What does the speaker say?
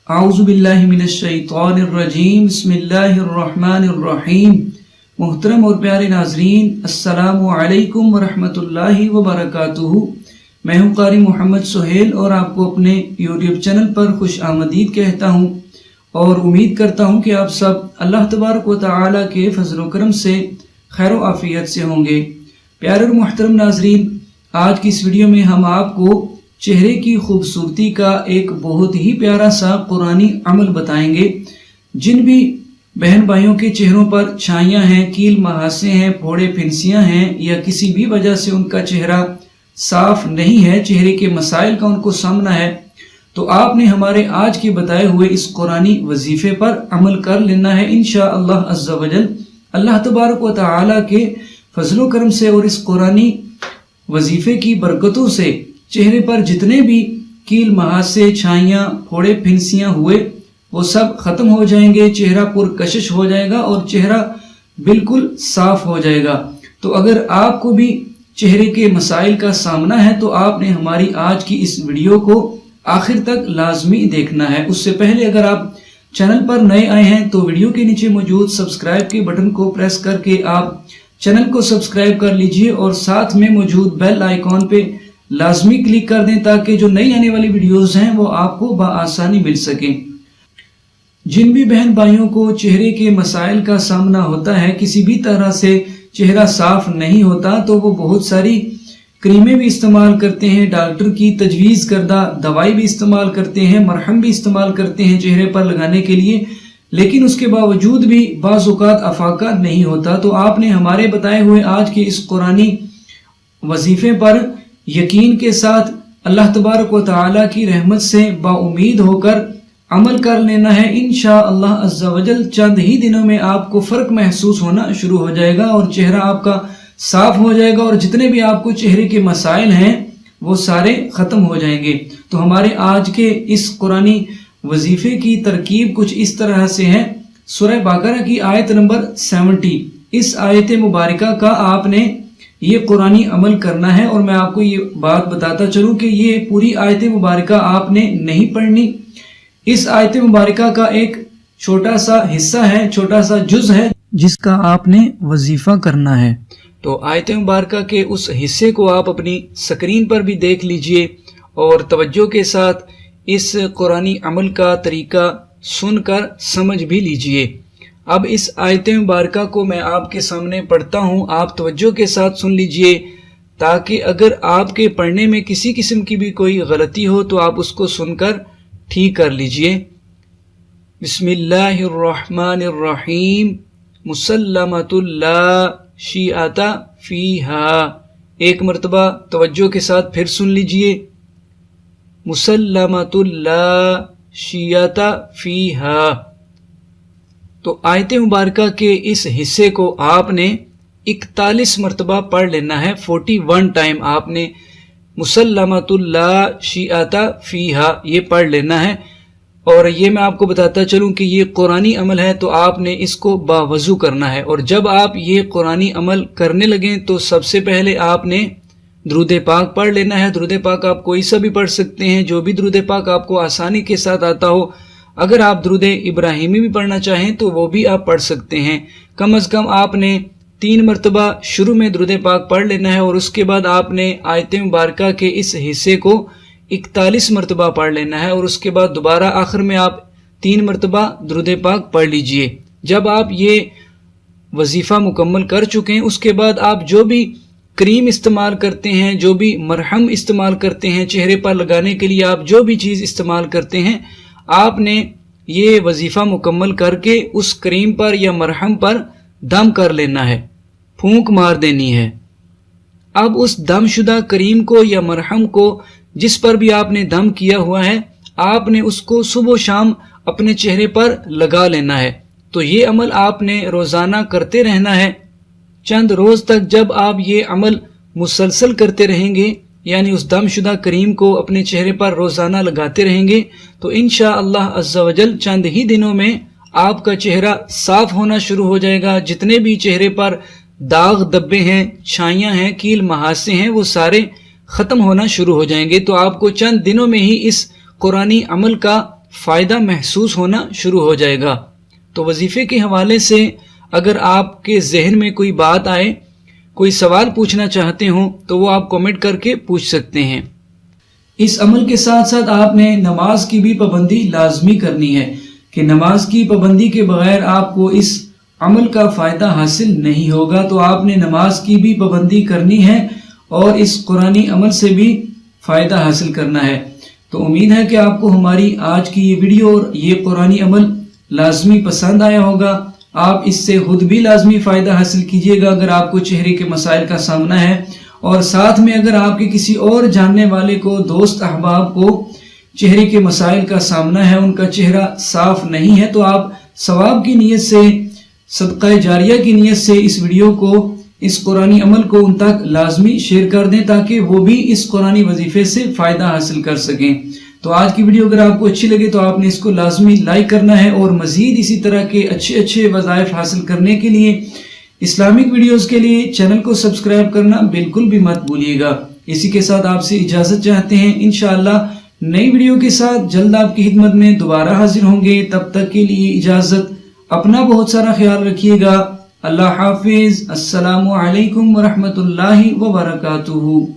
आऊज़ु बिल्लाहि मिनश्शैतानिर्रजीम बिस्मिल्लाहिर्रहमानिर्रहीम। मोहतरम और प्यारे नाजरीन, अस्सलामु-अलैकुम वरहमतुल्लाहि वबरकातुहू। मैं हूँ कारी मोहम्मद सोहेल और आपको अपने यूट्यूब चैनल पर खुश आमदीद कहता हूँ और उम्मीद करता हूँ कि आप सब अल्लाह तबारक व तआला के फजल व करम से खैर व आफियत से होंगे। प्यारे और मोहतरम नाजरीन, आज की इस वीडियो में हम आपको चेहरे की खूबसूरती का एक बहुत ही प्यारा सा कुरानी अमल बताएंगे। जिन भी बहन भाइयों के चेहरों पर छाइयाँ हैं, कील महासे हैं, फोड़े फिंसियाँ हैं या किसी भी वजह से उनका चेहरा साफ नहीं है, चेहरे के मसाइल का उनको सामना है, तो आपने हमारे आज के बताए हुए इस कुरानी वजीफे पर अमल कर लेना है इंशाअल्लाह अज़्ज़ा वजल। अल्लाह तबारक व तआला के फजलो करम से और इस कुरानी वजीफे की बरकतों से चेहरे पर जितने भी कील महासे, छाइयाँ, फोड़े फिंसियाँ हुए वो सब खत्म हो जाएंगे, चेहरा पुरकशिश हो जाएगा और चेहरा बिल्कुल साफ हो जाएगा। तो अगर आपको भी चेहरे के मसाइल का सामना है तो आपने हमारी आज की इस वीडियो को आखिर तक लाजमी देखना है। उससे पहले अगर आप चैनल पर नए आए हैं तो वीडियो के नीचे मौजूद सब्सक्राइब के बटन को प्रेस करके आप चैनल को सब्सक्राइब कर लीजिए और साथ में मौजूद बेल आइकॉन पे लाजमी क्लिक कर दें ताकि जो नई आने वाली वीडियोस हैं वो आपको बआसानी मिल सकें। जिन भी बहन भाइयों को चेहरे के मसाइल का सामना होता है, किसी भी तरह से चेहरा साफ नहीं होता, तो वो बहुत सारी क्रीमें भी इस्तेमाल करते हैं, डॉक्टर की तजवीज़ करदा दवाई भी इस्तेमाल करते हैं, मरहम भी इस्तेमाल करते हैं चेहरे पर लगाने के लिए, लेकिन उसके बावजूद भी बाज़ औक़ात अफाका नहीं होता। तो आपने हमारे बताए हुए आज के इस कुरानी वजीफे पर यकीन के साथ अल्लाह तबारक व तआला की रहमत से बाउमीद होकर अमल कर लेना है इंशाअल्लाह अज़्ज़ा वजल। चंद ही दिनों में आपको फ़र्क महसूस होना शुरू हो जाएगा और चेहरा आपका साफ हो जाएगा और जितने भी आपको चेहरे के मसाइल हैं वो सारे ख़त्म हो जाएंगे। तो हमारे आज के इस कुरानी वजीफे की तरकीब कुछ इस तरह से है। सूरह बकरा की आयत नंबर 70, इस आयत मुबारका का आपने ये कुरानी अमल करना है। और मैं आपको ये बात बताता चलूं कि ये पूरी आयत मुबारका आपने नहीं पढ़नी। इस आयत मुबारका का एक छोटा सा हिस्सा है, छोटा सा जुज है जिसका आपने वजीफा करना है। तो आयत मुबारका के उस हिस्से को आप अपनी स्क्रीन पर भी देख लीजिए और तवज्जो के साथ इस कुरानी अमल का तरीका सुनकर समझ भी लीजिए। अब इस आयत मुबारका को मैं आपके सामने पढ़ता हूँ, आप तवज्जो के साथ सुन लीजिए ताकि अगर आपके पढ़ने में किसी किस्म की भी कोई गलती हो तो आप उसको सुनकर ठीक कर लीजिए। बिस्मिल्लाहिर्रहमानिर्रहीम। मुसल्लमतुल ला शिअता फीहा। एक मरतबा तवज्जो के साथ फिर सुन लीजिए। मुसल्लमतुल ला शिअता फीहा। तो आयत मुबारका के इस हिस्से को आपने 41 मरतबा पढ़ लेना है। 41 टाइम आपने मुसल्लमतुल ला शिअता फीहा ये पढ़ लेना है। और ये मैं आपको बताता चलूं कि ये कुरानी अमल है तो आपने इसको बावजू करना है। और जब आप ये कुरानी अमल करने लगें तो सबसे पहले आपने दुरूद पाक पढ़ लेना है। दुरूद पाक आप कोई सा भी पढ़ सकते हैं, जो भी दुरूद पाक आपको आसानी के साथ आता हो। अगर आप दुरूद इब्राहिमी भी पढ़ना चाहें तो वो भी आप पढ़ सकते हैं। कम अज़ कम आपने 3 मरतबा शुरू में दुरूद पाक पढ़ लेना है और उसके बाद आपने आयत मुबारका के इस हिस्से को 41 मरतबा पढ़ लेना है और उसके बाद दोबारा आखिर में आप 3 मरतबा दुरूद पाक पढ़ लीजिए। जब आप ये वजीफ़ा मुकम्मल कर चुके हैं उसके बाद आप जो भी क्रीम इस्तेमाल करते हैं, जो भी मरहम इस्तेमाल करते हैं चेहरे पर लगाने के लिए, आप जो भी चीज़ इस्तेमाल करते हैं आपने ये वजीफ़ा मुकम्मल करके उस क्रीम पर या मरहम पर दम कर लेना है, फूंक मार देनी है। अब उस दमशुदा क्रीम को या मरहम को जिस पर भी आपने दम किया हुआ है आपने उसको सुबह शाम अपने चेहरे पर लगा लेना है। तो ये अमल आपने रोज़ाना करते रहना है चंद रोज़ तक। जब आप ये अमल मुसलसल करते रहेंगे यानी उस दमशुदा करीम को अपने चेहरे पर रोज़ाना लगाते रहेंगे तो इंशाअल्लाह अज़्ज़ा वजल चंद ही दिनों में आपका चेहरा साफ होना शुरू हो जाएगा। जितने भी चेहरे पर दाग धब्बे हैं, छाइयाँ हैं, कील महासे हैं, वो सारे ख़त्म होना शुरू हो जाएंगे। तो आपको चंद दिनों में ही इस कुरानी अमल का فائدہ محسوس ہونا شروع ہو جائے گا۔ تو وظیفے کے حوالے سے اگر آپ کے ذہن میں کوئی بات آئے، کوئی سوال پوچھنا چاہتے ہوں تو وہ آپ کمنٹ کر کے پوچھ سکتے ہیں۔ اس عمل کے ساتھ ساتھ آپ نے نماز کی بھی پابندی لازمی کرنی ہے کہ نماز کی پابندی کے بغیر آپ کو اس عمل کا فائدہ حاصل نہیں ہوگا۔ تو آپ نے نماز کی بھی پابندی کرنی ہے اور اس قرآنی عمل سے بھی فائدہ حاصل کرنا ہے۔ تو امید ہے کہ آپ کو ہماری آج کی یہ ویڈیو اور یہ قرآنی عمل لازمی پسند آیا ہوگا۔ آپ اس سے خود بھی لازمی فائدہ حاصل کیجیے گا اگر آپ کو چہرے کے مسائل کا سامنا ہے، اور ساتھ میں اگر آپ کے کسی اور جاننے والے کو، دوست احباب کو چہرے کے مسائل کا سامنا ہے، ان کا چہرہ صاف نہیں ہے، تو آپ ثواب کی نیت سے، صدقہ جاریہ کی نیت سے اس ویڈیو کو، اس قرآنی عمل کو ان تک لازمی شیئر کر دیں تاکہ وہ بھی اس قرآنی وظیفے سے فائدہ حاصل کر سکیں۔ تو آج کی ویڈیو اگر آپ کو اچھی لگے تو آپ نے اس کو لازمی لائک کرنا ہے، اور مزید اسی طرح کے اچھے وظائف حاصل کرنے کے لیے، اسلامک ویڈیوز کے لیے چینل کو سبسکرائب کرنا بالکل بھی مت بھولیے گا۔ اسی کے ساتھ آپ سے اجازت چاہتے ہیں، انشاءاللہ نئی ویڈیو کے ساتھ جلد آپ کی خدمت میں دوبارہ حاضر ہوں گے۔ تب تک کے لیے اجازت، اپنا بہت سارا خیال رکھیے گا۔ اللہ حافظ۔ السلام علیکم ورحمۃ اللہ وبرکاتہ۔